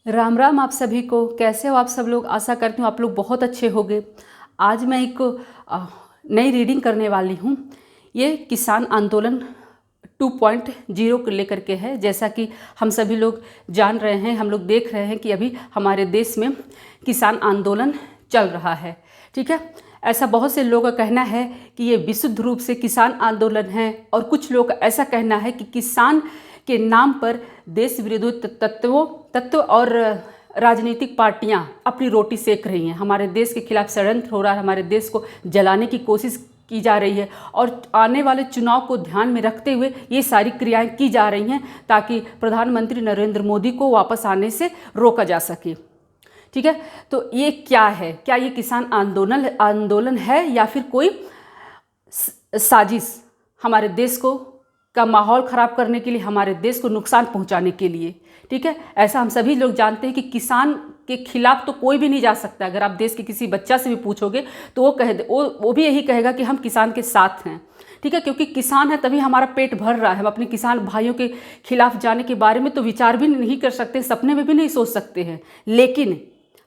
राम राम आप सभी को। कैसे हो आप सब लोग? आशा करती हूँ आप लोग बहुत अच्छे होंगे। आज मैं एक नई रीडिंग करने वाली हूँ। ये किसान आंदोलन 2.0 को लेकर के है। जैसा कि हम सभी लोग जान रहे हैं, हम लोग देख रहे हैं कि अभी हमारे देश में किसान आंदोलन चल रहा है। ठीक है, ऐसा बहुत से लोगों का कहना है कि ये विशुद्ध रूप से किसान आंदोलन है, और कुछ लोग का ऐसा कहना है कि किसान के नाम पर देश विरोधी तत्व और राजनीतिक पार्टियां अपनी रोटी सेक रही हैं। हमारे देश के खिलाफ षड्यंत्र हो रहा है, हमारे देश को जलाने की कोशिश की जा रही है, और आने वाले चुनाव को ध्यान में रखते हुए ये सारी क्रियाएं की जा रही हैं ताकि प्रधानमंत्री नरेंद्र मोदी को वापस आने से रोका जा सके। ठीक है, तो ये क्या है? क्या ये किसान आंदोलन है या फिर कोई साजिश हमारे देश को का माहौल ख़राब करने के लिए, हमारे देश को नुकसान पहुंचाने के लिए? ठीक है, ऐसा हम सभी लोग जानते हैं कि किसान के खिलाफ तो कोई भी नहीं जा सकता। अगर आप देश के किसी बच्चा से भी पूछोगे तो वो भी यही कहेगा कि हम किसान के साथ हैं। ठीक है, क्योंकि किसान है तभी हमारा पेट भर रहा है। हम अपने किसान भाइयों के खिलाफ जाने के बारे में तो विचार भी नहीं कर सकते, सपने में भी नहीं सोच सकते हैं। लेकिन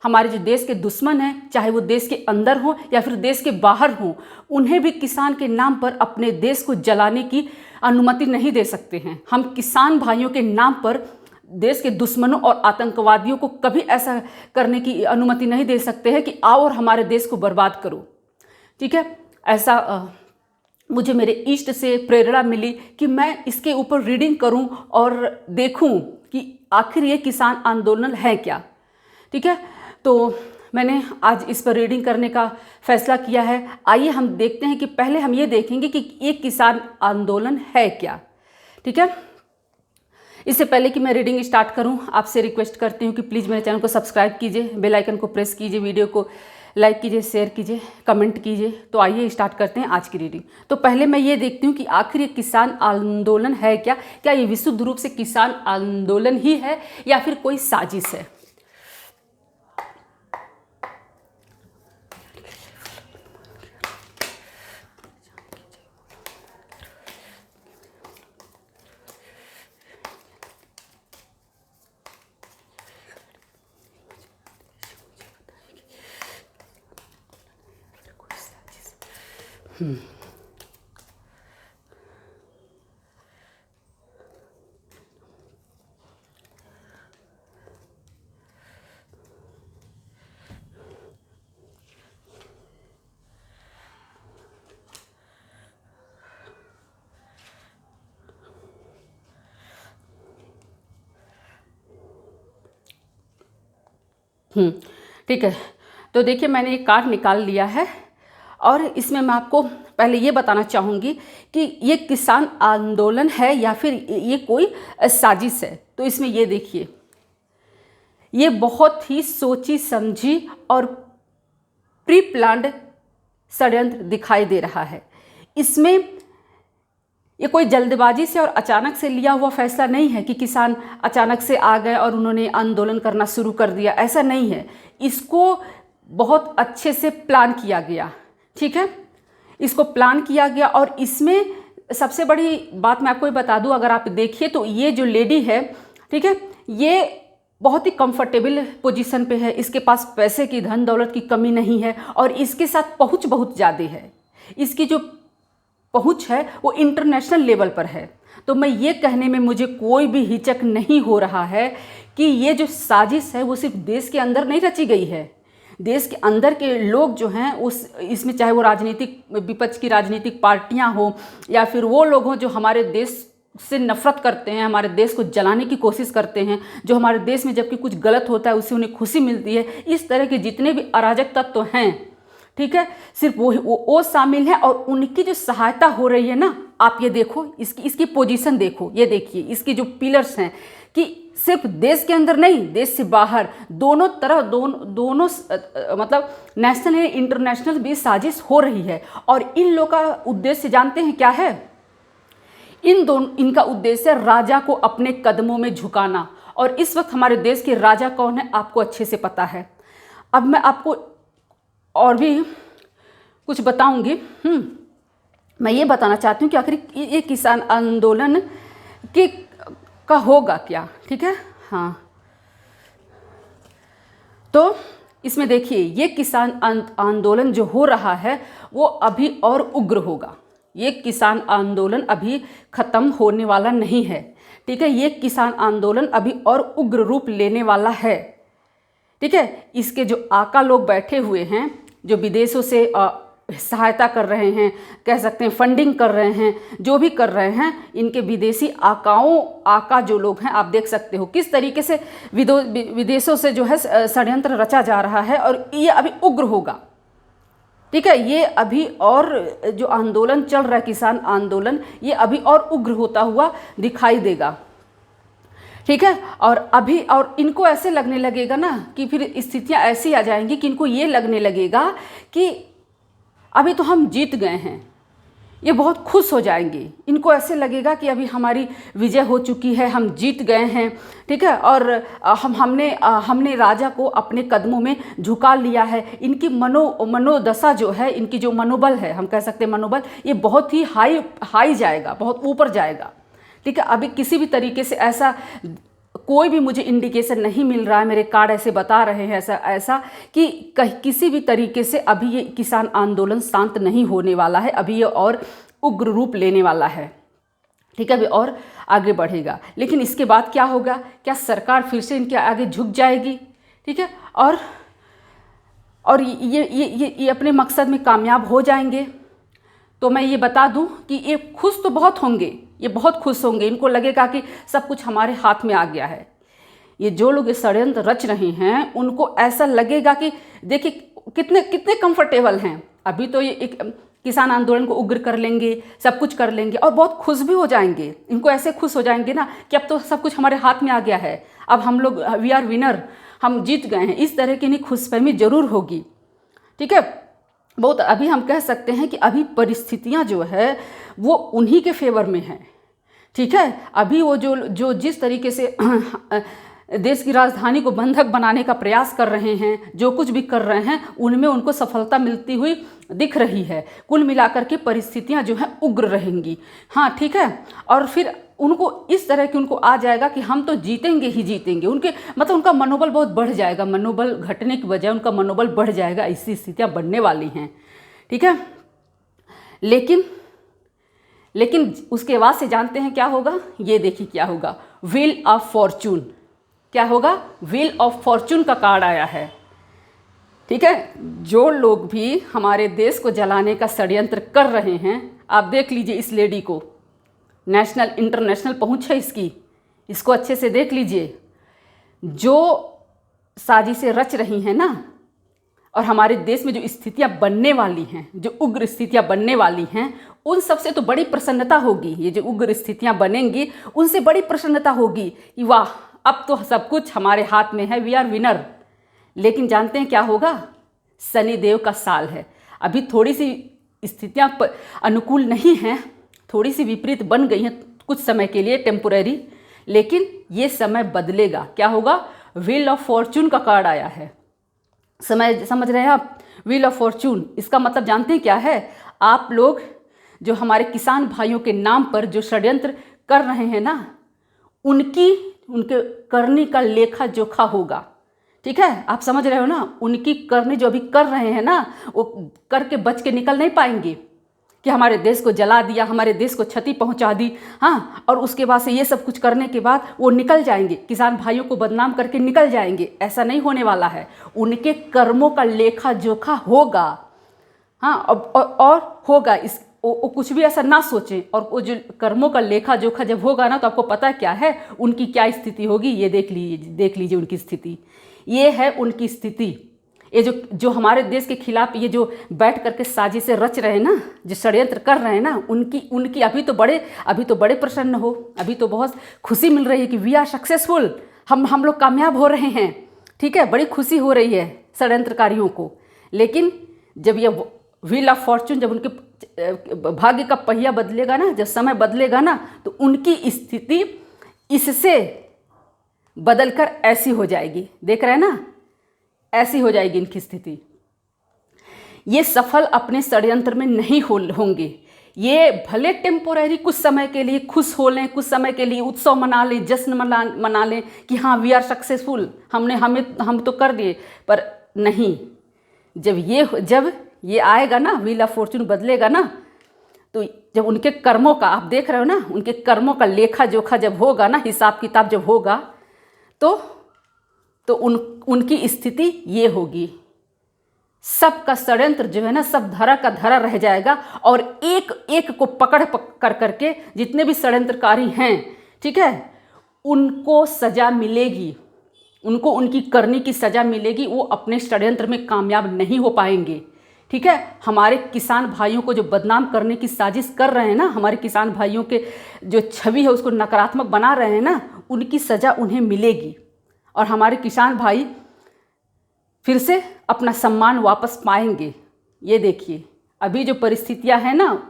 हमारे जो देश के दुश्मन हैं, चाहे वो देश के अंदर हो या फिर देश के बाहर हो, उन्हें भी किसान के नाम पर अपने देश को जलाने की अनुमति नहीं दे सकते हैं। हम किसान भाइयों के नाम पर देश के दुश्मनों और आतंकवादियों को कभी ऐसा करने की अनुमति नहीं दे सकते हैं कि आओ और हमारे देश को बर्बाद करो। ठीक है, ऐसा मुझे मेरे इष्ट से प्रेरणा मिली कि मैं इसके ऊपर रीडिंग करूं और देखूं कि आखिर ये किसान आंदोलन है क्या। ठीक है, तो मैंने आज इस पर रीडिंग करने का फैसला किया है। आइए हम देखते हैं कि पहले हम ये देखेंगे कि ये किसान आंदोलन है क्या। ठीक है, इससे पहले कि मैं रीडिंग स्टार्ट करूं, आपसे रिक्वेस्ट करती हूं कि प्लीज़ मेरे चैनल को सब्सक्राइब कीजिए, बेल आइकन को प्रेस कीजिए, वीडियो को लाइक कीजिए, शेयर कीजिए, कमेंट कीजिए। तो आइए स्टार्ट करते हैं आज की रीडिंग। तो पहले मैं ये देखती हूँ कि आखिर ये किसान आंदोलन है क्या। क्या ये विशुद्ध रूप से किसान आंदोलन ही है या फिर कोई साजिश है? ठीक है, तो देखिए मैंने एक कार्ड निकाल लिया है, और इसमें मैं आपको पहले ये बताना चाहूँगी कि ये किसान आंदोलन है या फिर ये कोई साजिश है। तो इसमें ये देखिए, ये बहुत ही सोची समझी और प्री प्लान्ड षड्यंत्र दिखाई दे रहा है। इसमें ये कोई जल्दबाजी से और अचानक से लिया हुआ फैसला नहीं है कि किसान अचानक से आ गए और उन्होंने आंदोलन करना शुरू कर दिया। ऐसा नहीं है, इसको बहुत अच्छे से प्लान किया गया। ठीक है, इसको प्लान किया गया, और इसमें सबसे बड़ी बात मैं आपको ये बता दूं, अगर आप देखिए तो ये जो लेडी है, ठीक है, ये बहुत ही कंफर्टेबल पोजीशन पे है। इसके पास पैसे की, धन दौलत की कमी नहीं है, और इसके साथ पहुंच बहुत ज़्यादा है। इसकी जो पहुंच है वो इंटरनेशनल लेवल पर है। तो मैं ये कहने में मुझे कोई भी हिचक नहीं हो रहा है कि ये जो साजिश है वो सिर्फ देश के अंदर नहीं रची गई है। देश के अंदर के लोग जो हैं इसमें, चाहे वो राजनीतिक विपक्ष की राजनीतिक पार्टियां हो या फिर वो लोग हों जो हमारे देश से नफरत करते हैं, हमारे देश को जलाने की कोशिश करते हैं, जो हमारे देश में जबकि कुछ गलत होता है उससे उन्हें खुशी मिलती है, इस तरह के जितने भी अराजक तत्व हैं, ठीक है, सिर्फ वो शामिल है, और उनकी जो सहायता हो रही है ना, आप ये देखो, इसकी पोजीशन देखो, ये देखिए इसकी जो पिलर्स हैं, कि सिर्फ देश के अंदर नहीं, देश से बाहर, दोनों तरफ, दोनों मतलब नेशनल है, इंटरनेशनल भी साजिश हो रही है। और इन लोगों का उद्देश्य जानते हैं क्या है? इनका उद्देश्य राजा को अपने कदमों में झुकाना। और इस वक्त हमारे देश के राजा कौन है आपको अच्छे से पता है। अब मैं आपको और भी कुछ बताऊंगी। मैं ये बताना चाहती हूँ कि आखिर ये किसान आंदोलन का होगा क्या। ठीक है, हाँ, तो इसमें देखिए ये किसान आंदोलन जो हो रहा है वो अभी और उग्र होगा। ये किसान आंदोलन अभी ख़त्म होने वाला नहीं है, ठीक है। ये किसान आंदोलन अभी और उग्र रूप लेने वाला है, ठीक है। इसके जो आका लोग बैठे हुए हैं, जो विदेशों से सहायता कर रहे हैं, कह सकते हैं फंडिंग कर रहे हैं, जो भी कर रहे हैं, इनके विदेशी आका जो लोग हैं, आप देख सकते हो किस तरीके से विदेशों से जो है षड्यंत्र रचा जा रहा है, और ये अभी उग्र होगा, ठीक है। ये अभी और जो आंदोलन चल रहा है, किसान आंदोलन, ये अभी और उग्र होता हुआ दिखाई देगा, ठीक है। और इनको ऐसे लगने लगेगा ना कि फिर स्थितियां ऐसी आ जाएंगी कि इनको ये लगने लगेगा कि अभी तो हम जीत गए हैं। ये बहुत खुश हो जाएंगे, इनको ऐसे लगेगा कि अभी हमारी विजय हो चुकी है, हम जीत गए हैं, ठीक है। और हमने राजा को अपने कदमों में झुका लिया है। इनकी मनोदशा जो है, इनकी जो मनोबल है, हम कह सकते हैं मनोबल, ये बहुत ही हाई जाएगा, बहुत ऊपर जाएगा, ठीक है। अभी किसी भी तरीके से ऐसा कोई भी मुझे इंडिकेशन नहीं मिल रहा है, मेरे कार्ड ऐसे बता रहे हैं ऐसा कि किसी भी तरीके से अभी ये किसान आंदोलन शांत नहीं होने वाला है, अभी ये और उग्र रूप लेने वाला है, ठीक है। अभी और आगे बढ़ेगा। लेकिन इसके बाद क्या होगा? क्या सरकार फिर से इनके आगे झुक जाएगी, ठीक है, और ये अपने मकसद में कामयाब हो जाएंगे? तो मैं ये बता दूं कि ये खुश तो बहुत होंगे, ये बहुत खुश होंगे। इनको लगेगा कि सब कुछ हमारे हाथ में आ गया है। ये जो लोग ये षड्यंत्र रच रहे हैं, उनको ऐसा लगेगा कि देखिए कितने कंफर्टेबल हैं। अभी तो ये एक किसान आंदोलन को उग्र कर लेंगे, सब कुछ कर लेंगे, और बहुत खुश भी हो जाएंगे। इनको ऐसे खुश हो जाएंगे ना कि अब तो सब कुछ हमारे हाथ में आ गया है, अब हम लोग वी आर विनर, हम जीत गए हैं। इस तरह की इन्हें खुशफहमी जरूर होगी, ठीक है। बहुत अभी हम कह सकते हैं कि अभी परिस्थितियां जो है वो उन्हीं के फेवर में है, ठीक है। अभी वो जो जिस तरीके से देश की राजधानी को बंधक बनाने का प्रयास कर रहे हैं, जो कुछ भी कर रहे हैं, उनमें उनको सफलता मिलती हुई दिख रही है। कुल मिलाकर के परिस्थितियां जो हैं उग्र रहेंगी, हाँ, ठीक है। और फिर उनको इस तरह की उनको आ जाएगा कि हम तो जीतेंगे ही जीतेंगे। उनके मतलब उनका मनोबल बहुत बढ़ जाएगा, मनोबल घटने की बजाय उनका मनोबल बढ़ जाएगा। ऐसी स्थितियां बनने वाली हैं, ठीक है। लेकिन उसके बाद से जानते हैं क्या होगा? ये देखिए क्या होगा, व्हील ऑफ फॉर्चून। क्या होगा? व्हील ऑफ फॉर्चून का कार्ड आया है, ठीक है। जो लोग भी हमारे देश को जलाने का षड्यंत्र कर रहे हैं, आप देख लीजिए इस लेडी को, नेशनल इंटरनेशनल पहुंच है इसकी, इसको अच्छे से देख लीजिए। जो साजिशें रच रही हैं ना, और हमारे देश में जो स्थितियां बनने वाली हैं, जो उग्र स्थितियां बनने वाली हैं, उन सबसे तो बड़ी प्रसन्नता होगी। ये जो उग्र स्थितियां बनेंगी, उनसे बड़ी प्रसन्नता होगी कि वाह, अब तो सब कुछ हमारे हाथ में है, वी आर विनर। लेकिन जानते हैं क्या होगा? शनिदेव का साल है, अभी थोड़ी सी स्थितियां अनुकूल नहीं हैं, थोड़ी सी विपरीत बन गई हैं कुछ समय के लिए, टेम्पोरेरी। लेकिन ये समय बदलेगा। क्या होगा? व्हील ऑफ फॉर्चून का कार्ड आया है। समझ रहे हैं आप? व्हील ऑफ फॉर्चून, इसका मतलब जानते हैं क्या है? आप लोग जो हमारे किसान भाइयों के नाम पर जो षड्यंत्र कर रहे हैं ना, उनके करनी का लेखा जोखा होगा, ठीक है। आप समझ रहे हो ना? उनकी करनी जो अभी कर रहे हैं ना, वो करके बच के निकल नहीं पाएंगे कि हमारे देश को जला दिया, हमारे देश को क्षति पहुंचा दी, हाँ, और उसके बाद से ये सब कुछ करने के बाद वो निकल जाएंगे, किसान भाइयों को बदनाम करके निकल जाएंगे। ऐसा नहीं होने वाला है। उनके कर्मों का लेखा जोखा होगा, हाँ, और होगा। वो कुछ भी ऐसा ना सोचें। और वो जो कर्मों का लेखा जोखा जब होगा ना, तो आपको पता क्या है उनकी क्या स्थिति होगी? ये देख लीजिए उनकी स्थिति। ये है उनकी स्थिति। ये जो हमारे देश के खिलाफ ये जो बैठ करके साजिशें रच रहे हैं ना, जो षड्यंत्र कर रहे हैं ना, उनकी अभी तो बड़े प्रसन्न हो, अभी तो बहुत खुशी मिल रही है कि वी आर सक्सेसफुल, हम लोग कामयाब हो रहे हैं, ठीक है। बड़ी खुशी हो रही है षड्यंत्रकारियों को। लेकिन जब ये व्हील ऑफ फॉर्चून, जब उनके भाग्य का पहिया बदलेगा ना, जब समय बदलेगा ना, तो उनकी स्थिति इससे बदलकर ऐसी हो जाएगी। देख रहे हैं ना? ऐसी हो जाएगी इनकी स्थिति। ये सफल अपने षड्यंत्र में नहीं होंगे। ये भले टेम्पोररी कुछ समय के लिए खुश हो लें, कुछ समय के लिए उत्सव मना लें, जश्न मना लें कि हाँ वी आर सक्सेसफुल, हम तो कर दिए, पर नहीं, जब ये आएगा ना, व्हील ऑफ फॉर्चून बदलेगा ना, तो जब उनके कर्मों का, आप देख रहे हो ना, उनके कर्मों का लेखा जोखा जब होगा ना, हिसाब किताब जब होगा, तो उनकी स्थिति ये होगी, सबका षड्यंत्र जो है ना, सब धरा का धरा रह जाएगा, और एक एक को पकड़ करके जितने भी षड्यंत्रकारी हैं, ठीक है, उनको सजा मिलेगी, उनको उनकी करनी की सजा मिलेगी, वो अपने षड्यंत्र में कामयाब नहीं हो पाएंगे। ठीक है, हमारे किसान भाइयों को जो बदनाम करने की साजिश कर रहे हैं ना, हमारे किसान भाइयों के जो छवि है उसको नकारात्मक बना रहे हैं ना, उनकी सज़ा उन्हें मिलेगी, और हमारे किसान भाई फिर से अपना सम्मान वापस पाएंगे। ये देखिए, अभी जो परिस्थितियां हैं ना,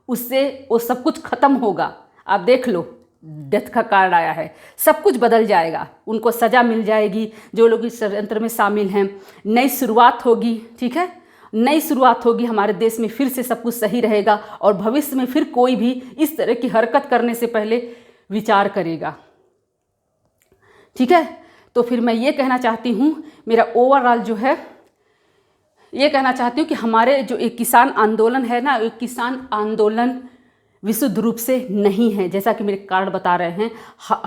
उससे वो सब कुछ खत्म होगा। आप देख लो, डेथ का कार्ड आया है, सब कुछ बदल जाएगा, उनको सज़ा मिल जाएगी जो लोग इस षड्यंत्र में शामिल हैं। नई शुरुआत होगी, ठीक है, नई शुरुआत होगी, हमारे देश में फिर से सब कुछ सही रहेगा, और भविष्य में फिर कोई भी इस तरह की हरकत करने से पहले विचार करेगा। ठीक है, तो फिर मैं ये कहना चाहती हूँ, मेरा ओवरऑल जो है ये कहना चाहती हूँ कि हमारे जो एक किसान आंदोलन है ना, एक किसान आंदोलन विशुद्ध रूप से नहीं है, जैसा कि मेरे कार्ड बता रहे हैं।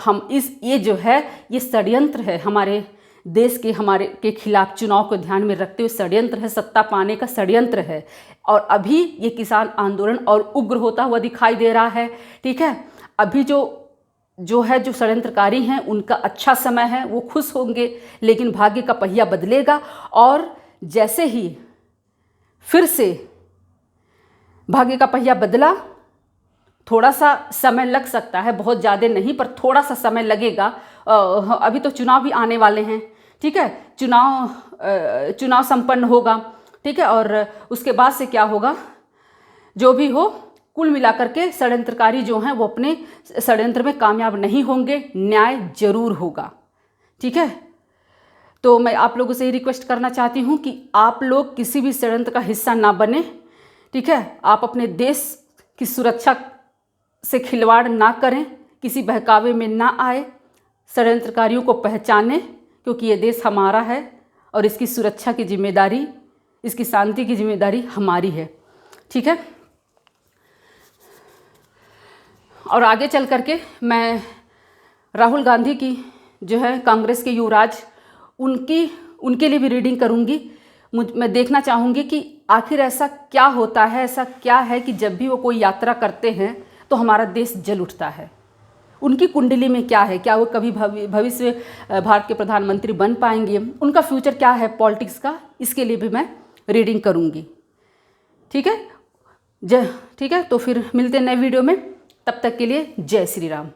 हम ये जो है, ये षड्यंत्र है, हमारे देश के हमारे के खिलाफ चुनाव को ध्यान में रखते हुए षड्यंत्र है, सत्ता पाने का षड्यंत्र है, और अभी ये किसान आंदोलन और उग्र होता हुआ दिखाई दे रहा है। ठीक है, अभी जो षड्यंत्रकारी हैं उनका अच्छा समय है, वो खुश होंगे, लेकिन भाग्य का पहिया बदलेगा, और जैसे ही फिर से भाग्य का पहिया बदला, थोड़ा सा समय लग सकता है, बहुत ज़्यादा नहीं, पर थोड़ा सा समय लगेगा। अभी तो चुनाव भी आने वाले हैं, ठीक है, चुनाव संपन्न होगा, ठीक है, और उसके बाद से क्या होगा, जो भी हो, कुल मिलाकर के षड्यंत्रकारी जो हैं वो अपने षड्यंत्र में कामयाब नहीं होंगे, न्याय जरूर होगा। ठीक है, तो मैं आप लोगों से ही रिक्वेस्ट करना चाहती हूँ कि आप लोग किसी भी षड्यंत्र का हिस्सा ना बने। ठीक है, आप अपने देश की सुरक्षा से खिलवाड़ ना करें, किसी बहकावे में ना आए, षड्यंत्रकारियों को पहचानें, क्योंकि ये देश हमारा है और इसकी सुरक्षा की जिम्मेदारी, इसकी शांति की जिम्मेदारी हमारी है। ठीक है, और आगे चल करके मैं राहुल गांधी की जो है, कांग्रेस के युवराज, उनके लिए भी रीडिंग करूंगी। मैं देखना चाहूँगी कि आखिर ऐसा क्या होता है, ऐसा क्या है कि जब भी वो कोई यात्रा करते हैं तो हमारा देश जल उठता है। उनकी कुंडली में क्या है, क्या वो कभी भविष्य भारत के प्रधानमंत्री बन पाएंगे, उनका फ्यूचर क्या है पॉलिटिक्स का, इसके लिए भी मैं रीडिंग करूँगी। ठीक है, ठीक है, तो फिर मिलते हैं नए वीडियो में, तब तक के लिए जय श्री राम।